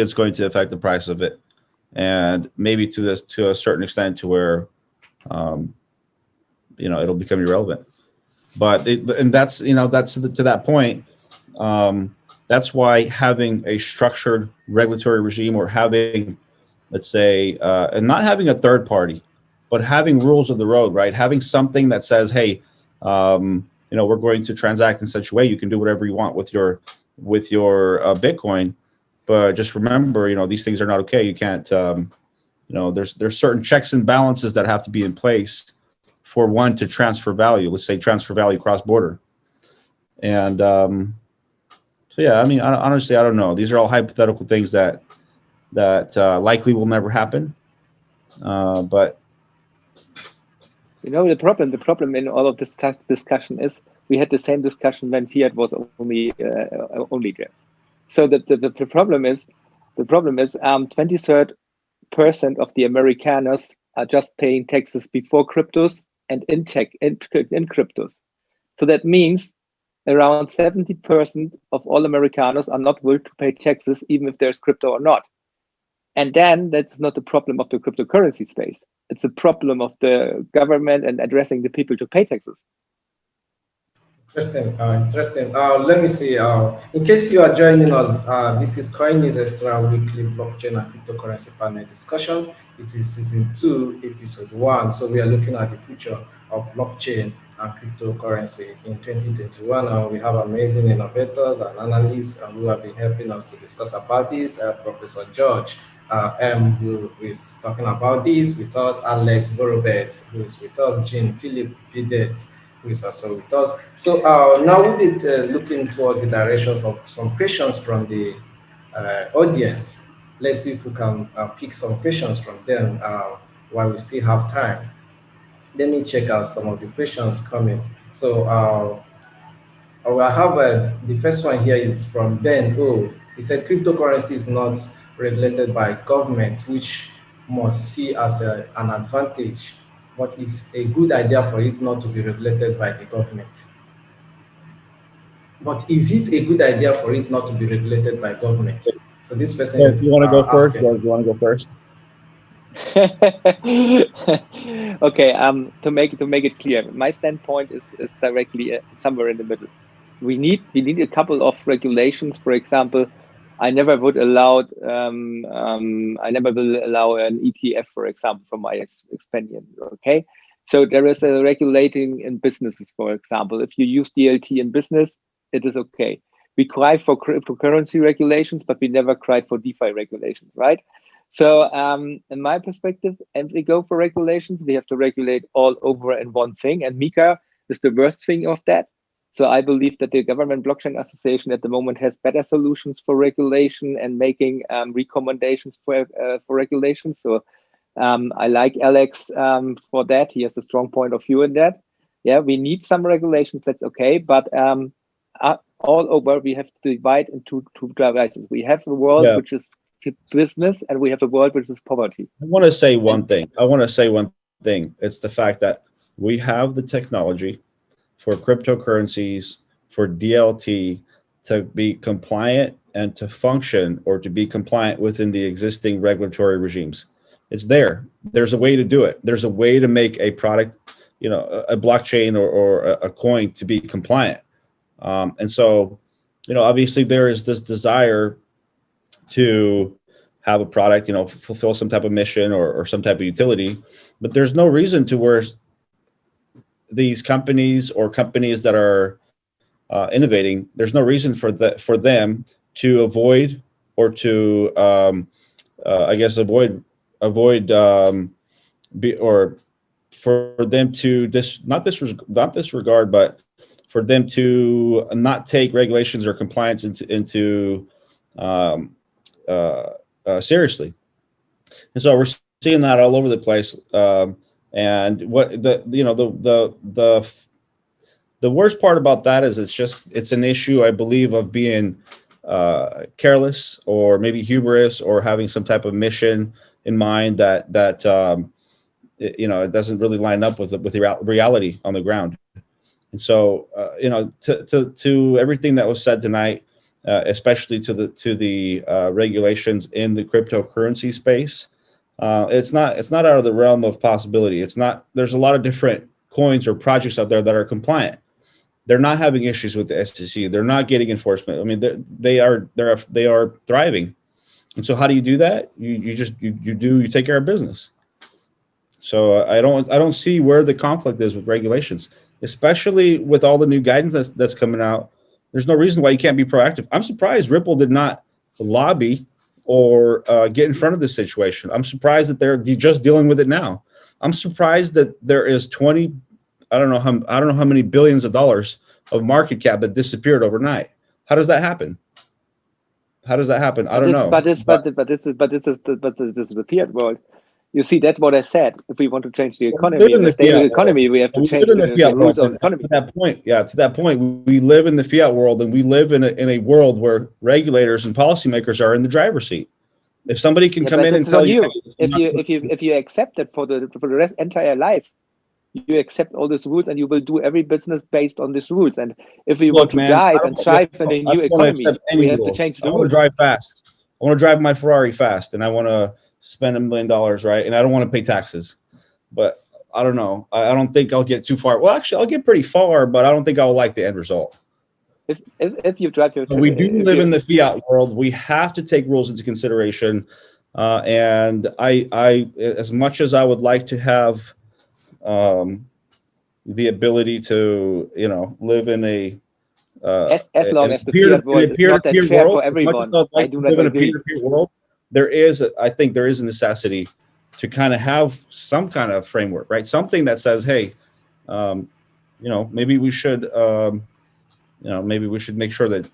it's going to affect the price of it, and maybe to a certain extent to where, it'll become irrelevant. But that's to that point. That's why having a structured regulatory regime or having, let's say, and not having a third party, but having rules of the road, right? Having something that says, hey, we're going to transact in such a way you can do whatever you want with your Bitcoin, but just remember, these things are not okay. You can't, there's certain checks and balances that have to be in place for one to transfer value. Let's say transfer value cross border, and so yeah, I mean, honestly, I don't know. These are all hypothetical things that likely will never happen. But the problem in all of this discussion is we had the same discussion when fiat was only there. So the problem is 23% of the Americaners are just paying taxes before cryptos and in cryptos. So that means around 70% of all Americanos are not willing to pay taxes, even if there's crypto or not. And then that's not the problem of the cryptocurrency space. It's a problem of the government and addressing the people to pay taxes. Interesting. Let me see. In case you are joining us, this is Coin News Extra Weekly Blockchain and Cryptocurrency Panel Discussion. It is season 2, episode 1. So we are looking at the future of blockchain and cryptocurrency in 2021. We have amazing innovators and analysts who have been helping us to discuss about this. Professor George M, who is talking about this with us, Alex Borobet, who is with us, Jean Philip Bidet, who is also with us. So now we'll be looking towards the directions of some questions from the audience. Let's see if we can pick some questions from them while we still have time. Let me check out some of the questions coming. So I have the first one here is from Ben O. He said cryptocurrency is not regulated by government, which must see as an advantage, but it's a good idea for it not to be regulated by the government. But is it a good idea for it not to be regulated by government? So this person is. You want to go first, or do you want to go first? Okay. To make it clear, my standpoint is directly somewhere in the middle. We need a couple of regulations. For example, I never will allow an ETF, for example, from my opinion. Okay, so there is a regulating in businesses. For example, if you use DLT in business, it is okay. We cry for cryptocurrency regulations, but we never cried for DeFi regulations, right? So in my perspective, and we go for regulations, we have to regulate all over in one thing. And MiCA is the worst thing of that. So I believe that the Government Blockchain Association at the moment has better solutions for regulation and making recommendations for regulations. So I like Alex for that. He has a strong point of view in that. Yeah, we need some regulations, that's okay. But all over, we have to divide into two directions. We have a world which is business, and we have a world which is poverty. I want to say one thing. It's the fact that we have the technology for cryptocurrencies, for DLT to be compliant and to function, or to be compliant within the existing regulatory regimes. It's there. There's a way to do it. There's a way to make a product, a blockchain or a coin to be compliant. And so, obviously there is this desire to have a product, fulfill some type of mission or some type of utility, but there's no reason to where these companies that are innovating, there's no reason for them to avoid or to, or for them to not disregard, but for them to not take regulations or compliance into seriously. And so we're seeing that all over the place. And what the worst part about that is it's an issue, I believe, of being careless or maybe hubris or having some type of mission in mind that it doesn't really line up with the reality on the ground. And so to everything that was said tonight, especially to the regulations in the cryptocurrency space, it's not out of the realm of possibility. There's a lot of different coins or projects out there that are compliant. They're not having issues with the SEC. They're not getting enforcement. I mean, they are thriving. And so how do you do that? You take care of business. So I don't see where the conflict is with regulations, especially with all the new guidance that's coming out. There's no reason why you can't be proactive. I'm surprised Ripple did not lobby or get in front of this situation. I'm surprised that they're just dealing with it now. I'm surprised that there is I don't know how many billions of dollars of market cap that disappeared overnight. How does that happen? I don't know. But this is the fiat world. You see, that's what I said. If we want to change the economy, the stable economy, we have to change the rules of the economy. To that point, we live in the fiat world, and we live in a world where regulators and policymakers are in the driver's seat. If somebody can come in and tell you, if you accept it for the rest entire life, you accept all these rules, and you will do every business based on these rules. And if we want to drive and thrive in a new economy, we have to change the rules. I want to drive fast. I want to drive my Ferrari fast, and I want to spend $1 million, right? And I don't want to pay taxes. But I don't know. I don't think I'll get too far. Well, actually, I'll get pretty far, but I don't think I'll like the end result. If you drive your, we do live in the fiat world. We have to take rules into consideration. And I, as much as I would like to have the ability to, live in a as long as the fiat world is not that fair for everyone, I do not agree. Peer-to-peer world, I think there is a necessity to kind of have some kind of framework, right? Something that says, hey, maybe we should, make sure that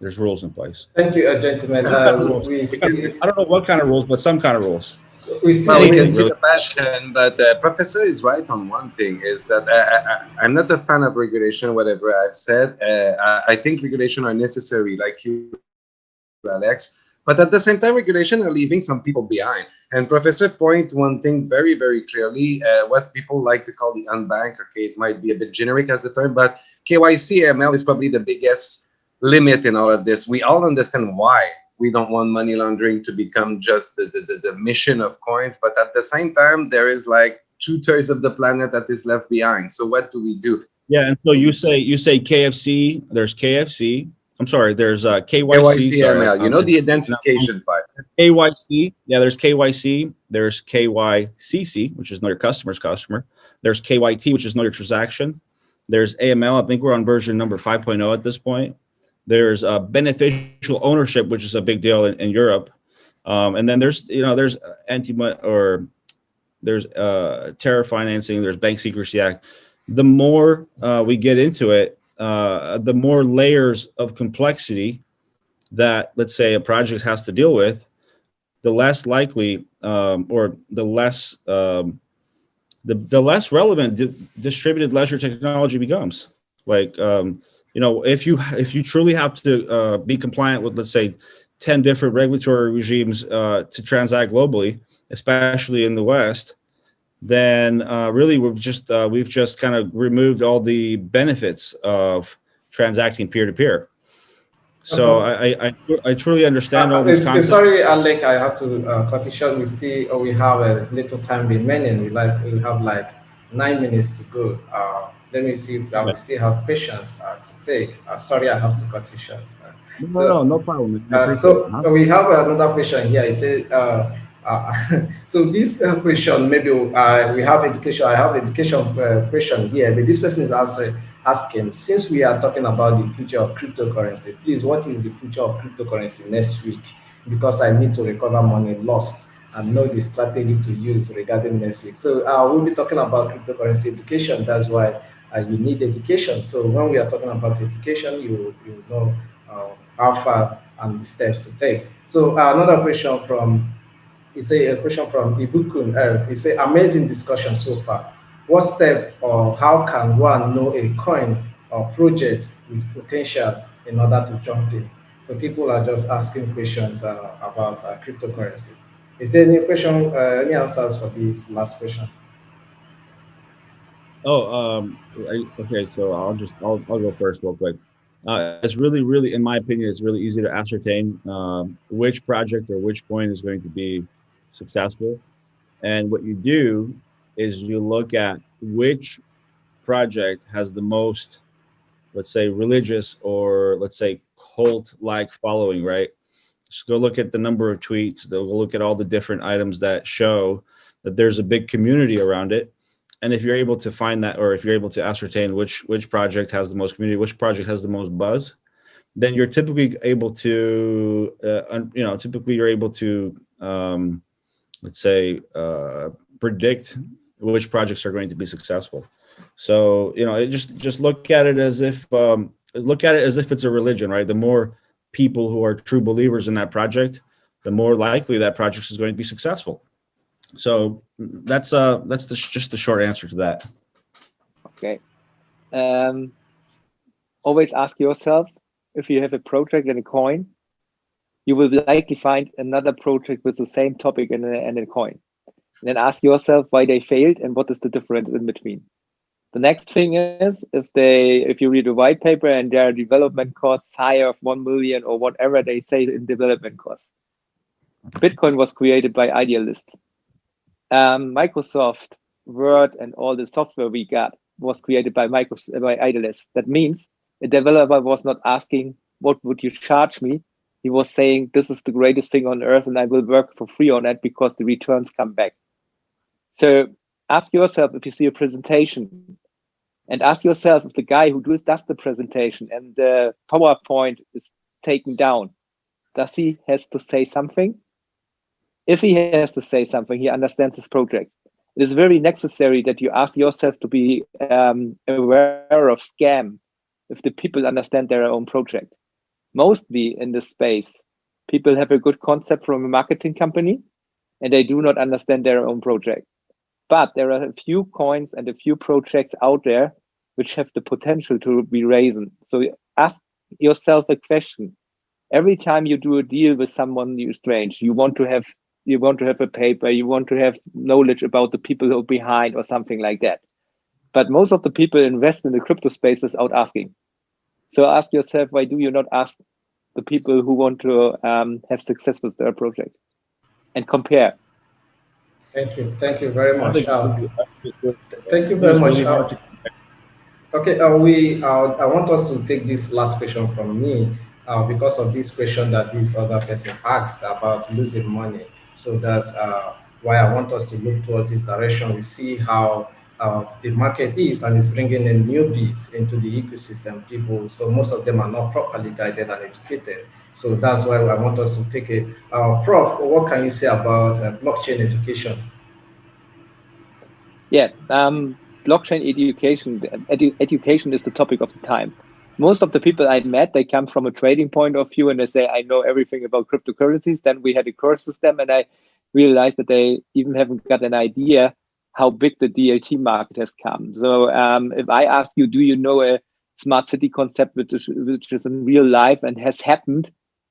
there's rules in place. Thank you, gentlemen. I don't know what kind of rules, but some kind of rules. We can see the passion, but Professor is right on one thing, is that I'm not a fan of regulation, whatever I've said. I think regulation are necessary, like you, Alex. But at the same time, regulation are leaving some people behind. And Professor point one thing very, very clearly, what people like to call the unbanked. Okay, it might be a bit generic as a term, but KYC ML is probably the biggest limit in all of this. We all understand why we don't want money laundering to become just the mission of coins. But at the same time, there is like 2/3 of the planet that is left behind. So what do we do? Yeah, and so you say KFC, there's KFC. I'm sorry, there's KYC. KYC-ML, the identification part. KYC, yeah, there's KYC. There's KYCC, which is know your customer's customer. There's KYT, which is know your transaction. There's AML. I think we're on version number 5.0 at this point. There's beneficial ownership, which is a big deal in Europe. And then there's there's terror financing, there's Bank Secrecy Act. The more we get into it, the more layers of complexity that, let's say, a project has to deal with, the less likely or the less relevant distributed ledger technology becomes. Like, if you truly have to be compliant with, let's say, 10 different regulatory regimes to transact globally, especially in the West, then really we've just kind of removed all the benefits of transacting peer-to-peer. So I truly understand all these concepts. Sorry, Alec, I have to cut it short. We have a little time remaining. We have like 9 minutes to go. Let me see if we still have questions to take. Sorry, I have to cut it short. No problem. We have another question here. It says, so this question, maybe we have education. I have education question here, but this person is asking, since we are talking about the future of cryptocurrency, please, what is the future of cryptocurrency next week? Because I need to recover money lost and know the strategy to use regarding next week. So we'll be talking about cryptocurrency education. That's why you need education. So when we are talking about education, you know how far and the steps to take. So another question from, a question from Ibukun. It's an amazing discussion so far. What step or how can one know a coin or project with potential in order to jump in? So people are just asking questions about cryptocurrency. Is there any question, any answers for this last question? Okay. So I'll go first real quick. It's really, in my opinion, it's really easy to ascertain which project or which coin is going to be successful. And what you do is you look at which project has the most, let's say, religious or, let's say, cult-like following, right? Just go look at the number of tweets. They'll look at all the different items that show that there's a big community around it. And if you're able to find that, or if you're able to ascertain which project has the most community, which project has the most buzz, then you're typically able to, you're able to, let's say, predict which projects are going to be successful. So, just look at it as if it's a religion, right? The more people who are true believers in that project, the more likely that project is going to be successful. So that's just the short answer to that. Okay. Always ask yourself, if you have a project and a coin, you will likely find another project with the same topic and a coin. And then ask yourself why they failed and what is the difference in between. The next thing is, if you read a white paper and their development costs higher of 1 million or whatever they say in development costs. Bitcoin was created by idealists. Microsoft Word and all the software we got was created by idealists. That means a developer was not asking, what would you charge me? He was saying, this is the greatest thing on earth and I will work for free on it because the returns come back. So ask yourself if you see a presentation, and ask yourself if the guy who does the presentation and the PowerPoint is taken down, does he has to say something? If he has to say something, he understands his project. It is very necessary that you ask yourself to be aware of scam if the people understand their own project. Mostly in this space, people have a good concept from a marketing company and they do not understand their own project. But there are a few coins and a few projects out there which have the potential to be risen. So ask yourself a question. Every time you do a deal with someone strange, you want to have a paper, you want to have knowledge about the people who are behind or something like that. But most of the people invest in the crypto space without asking. So ask yourself, why do you not ask the people who want to have success with their project and compare? Thank you very much. Thank you very much. Okay, I want us to take this last question from me because of this question that this other person asked about losing money. So that's why I want us to look towards this direction. We see how the market is, and it's bringing in newbies into the ecosystem. People, so most of them are not properly guided and educated. So that's why I want us to take it. Prof, what can you say about blockchain education? Yeah, blockchain education. Education is the topic of the time. Most of the people I met, they come from a trading point of view, and they say, "I know everything about cryptocurrencies." Then we had a course with them, and I realized that they even haven't got an idea how big the DLT market has come. So, if I ask you, do you know a smart city concept which is in real life and has happened?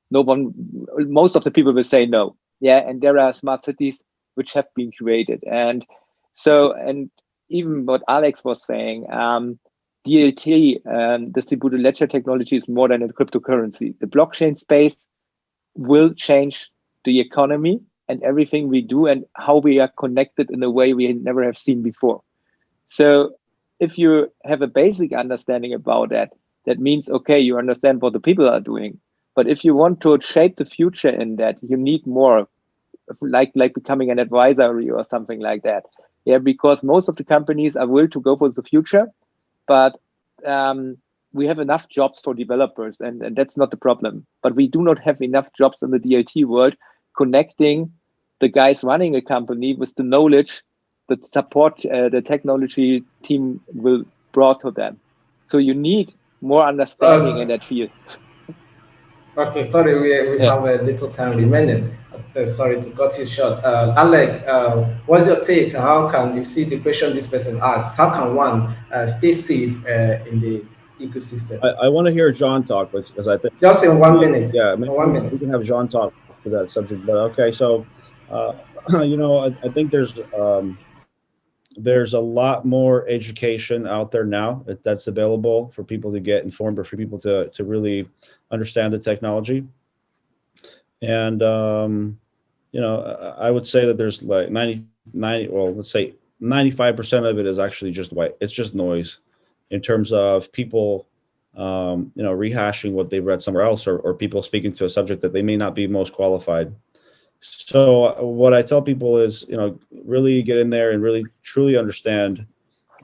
No one, most of the people will say no. Yeah, and there are smart cities which have been created, and so, and even what Alex was saying, DLT, distributed ledger technology, is more than a cryptocurrency. The blockchain space will change the economy and everything we do and how we are connected in a way we never have seen before. So if you have a basic understanding about that, that means, okay, you understand what the people are doing. But if you want to shape the future in that, you need more, like becoming an advisory or something like that. Yeah, because most of the companies are willing to go for the future, but we have enough jobs for developers, and that's not the problem. But we do not have enough jobs in the DLT world connecting the guys running a company with the knowledge, the support the technology team will brought to them. So you need more understanding in that field. Okay, sorry, we Yeah. have a little time remaining. Sorry to cut you short. Alec, what's your take? How can you see the question this person asked? How can one stay safe in the ecosystem? I want to hear John talk, because I think Just in 1 minute. yeah, In maybe 1 minute. we can have John talk to that subject. But okay, so I think there's a lot more education out there now that's available for people to get informed, or for people to really understand the technology. And I would say that there's like 90, well, let's say 95% of it is actually just white. It's just noise in terms of people rehashing what they read somewhere else, or people speaking to a subject that they may not be most qualified. So what I tell people is, really get in there and really truly understand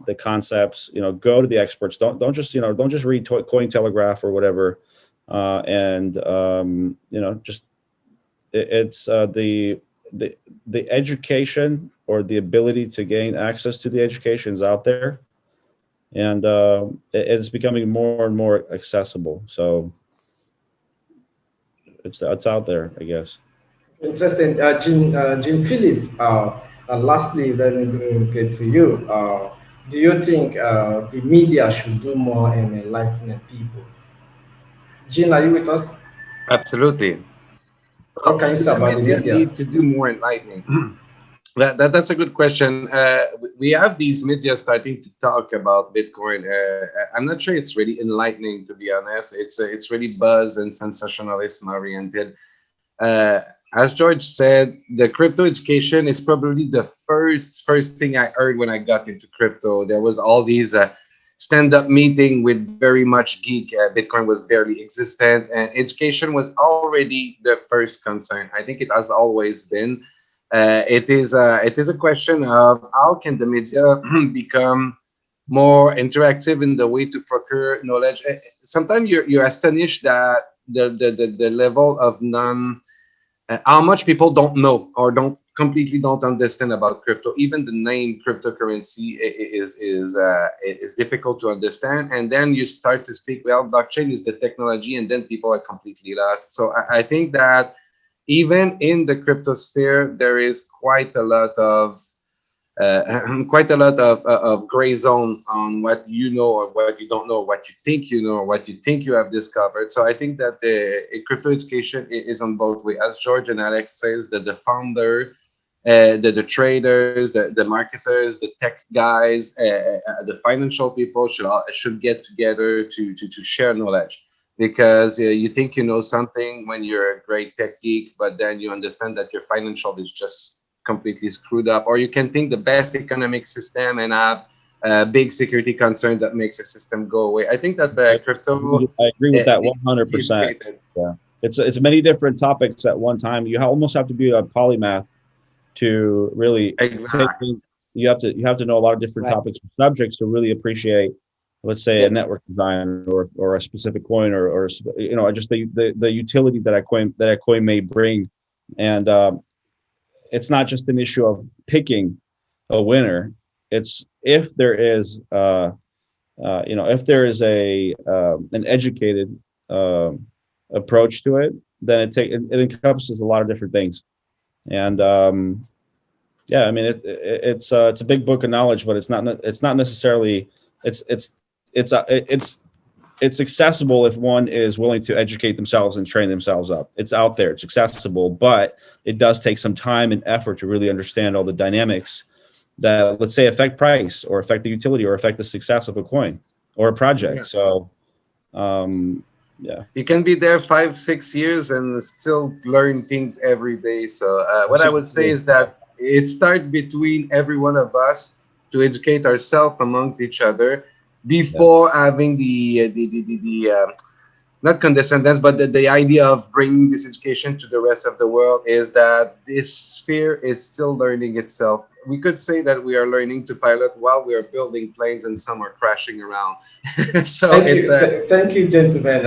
the concepts. Go to the experts. Don't just read Cointelegraph or whatever. Just it's the education, or the ability to gain access to the education, is out there, and it's becoming more and more accessible. So it's out there, I guess. Interesting. Jean Philip, lastly, let me get to you. Do you think the media should do more in enlightening people? Jean, are you with us? Absolutely. What Well, can you do say the about the media media? need to do more enlightening? That's a good question. We have these media starting to talk about Bitcoin. I'm not sure it's really enlightening, to be honest. It's really buzz and sensationalism oriented. Uh, as George said, the crypto education is probably the first thing I heard when I got into crypto. There was all these stand-up meeting with very much geek. Bitcoin was barely existent, and education was already the first concern. I think it has always been. It is a question of how can the media become more interactive in the way to procure knowledge. Sometimes you're astonished that the level of non how much people don't know, or don't understand about crypto. Even the name cryptocurrency is difficult to understand, and then you start to speak, well, blockchain is the technology, and then people are completely lost. So I think that even in the crypto sphere, there is quite a lot of gray zone on what you know or what you don't know, what you think you know or what you think you have discovered. So I think that the crypto education is on both ways. As George and Alex says, that the founder, the traders, the marketers, the tech guys, the financial people should get together to share knowledge. Because you think you know something when you're a great tech geek, but then you understand that your financial is just completely screwed up. Or you can think the best economic system and have a big security concern that makes a system go away. I think that the crypto I agree with that needs to be 100%. educated. Yeah, it's many different topics at one time. You almost have to be a polymath to really Exactly. you have to know a lot of different topics and subjects to really appreciate, let's say, a network design or a specific coin or just the utility that a coin may bring. And it's not just an issue of picking a winner. It's if there is if there is an educated approach to it, then it encompasses a lot of different things. And yeah, I mean it's a big book of knowledge, but it's not necessarily it's accessible if one is willing to educate themselves and train themselves up. It's out there, it's accessible, but it does take some time and effort to really understand all the dynamics that, let's say, affect price or affect the utility or affect the success of a coin or a project. Yeah. So yeah, you can be there 5-6 years and still learn things every day. So what I would say is that it starts between every one of us to educate ourselves amongst each other before having the not condescendence, but the idea of bringing this education to the rest of the world is that this sphere is still learning itself. We could say that we are learning to pilot while we are building planes and some are crashing around. So thank you, gentlemen.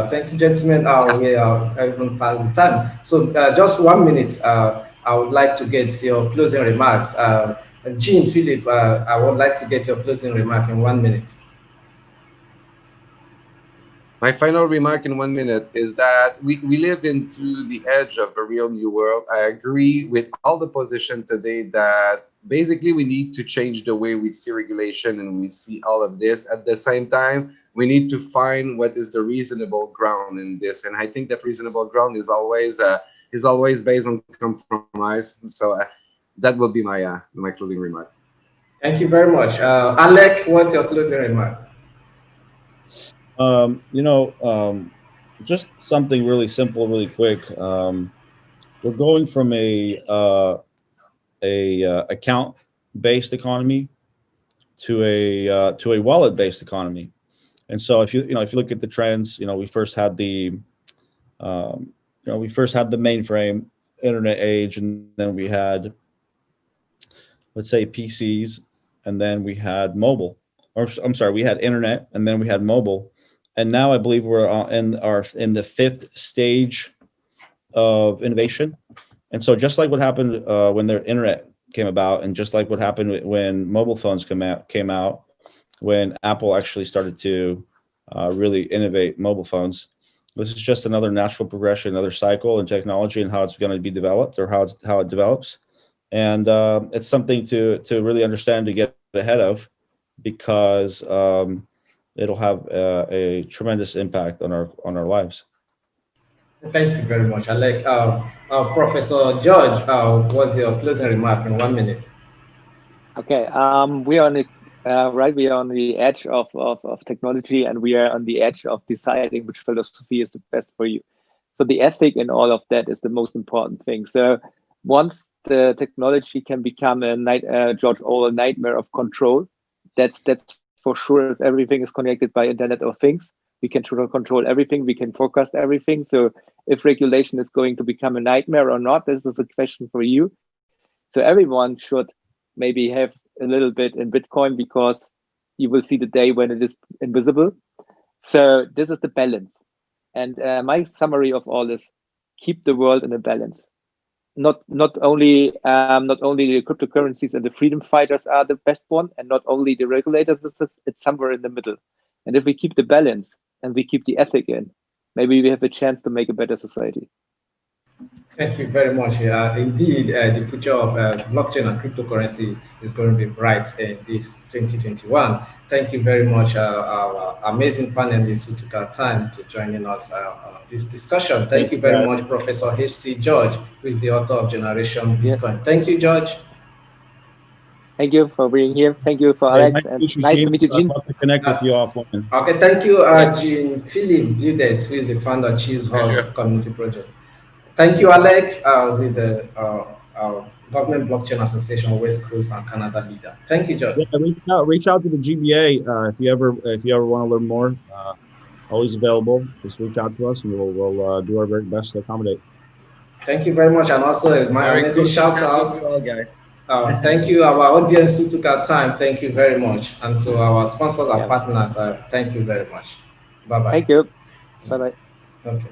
Thank you, gentlemen. We are even past the time. So just 1 minute. I would like to get your closing remarks. Jean, Philip, I would like to get your closing remark in 1 minute. My final remark in 1 minute is that we live into the edge of a real new world. I agree with all the position today that basically we need to change the way we see regulation and we see all of this. At the same time, we need to find what is the reasonable ground in this. And I think that reasonable ground is always based on compromise. So that will be my my closing remark. Thank you very much. Alec, what's your closing remark? Just something really simple, really quick. We're going from a account-based economy to a wallet-based economy, and so if you look at the trends, we first had the mainframe internet age, and then we had, let's say, PCs, and then we had mobile, or I'm sorry, we had internet, and then we had mobile. And now I believe we're in the fifth stage of innovation. And so just like what happened when the internet came about, and just like what happened when mobile phones came out, when Apple actually started to really innovate mobile phones, this is just another natural progression, another cycle in technology and how it's going to be developed, or how it develops. And it's something to really understand, to get ahead of, because it'll have a tremendous impact on our lives. Thank you very much, Alec. Professor George, what's your closing remark in 1 minute? Okay, we are on the edge of technology, and we are on the edge of deciding which philosophy is the best for you. So the ethic in all of that is the most important thing. So once the technology can become a George Orwell nightmare of control, that's for sure. If everything is connected by Internet of Things, we can control everything, we can forecast everything. So if regulation is going to become a nightmare or not, this is a question for you. So everyone should maybe have a little bit in Bitcoin, because you will see the day when it is invisible. So this is the balance. And my summary of all is, keep the world in a balance. Not only the cryptocurrencies and the freedom fighters are the best one, and not only the regulators. It's somewhere in the middle. And if we keep the balance and we keep the ethic in, maybe we have a chance to make a better society. Thank you very much. Indeed, the future of blockchain and cryptocurrency is going to be bright in this 2021. Thank you very much, our amazing panelists who took our time to join us on this discussion. Thank you very much, Professor H.C. George, who is the author of Generation Bitcoin. Yeah. Thank you, George. Thank you for being here. Thank you for Alex. And nice to meet you, Jean. I'd love to connect with you offline. Okay, thank you, Jean. Philip Budet, who is the founder of Cheese Hub Community Project. Thank you, Alec, who is a Government Blockchain Association West Coast and Canada leader. Thank you, George. Yeah, reach out to the GBA if you ever want to learn more. Always available. Just reach out to us, and we'll do our very best to accommodate. Thank you very much, and also my amazing shout out. All guys. Thank you, our audience who took our time. Thank you very much. And to our sponsors and partners, thank you very much. Bye-bye. Thank you. Bye-bye. Okay.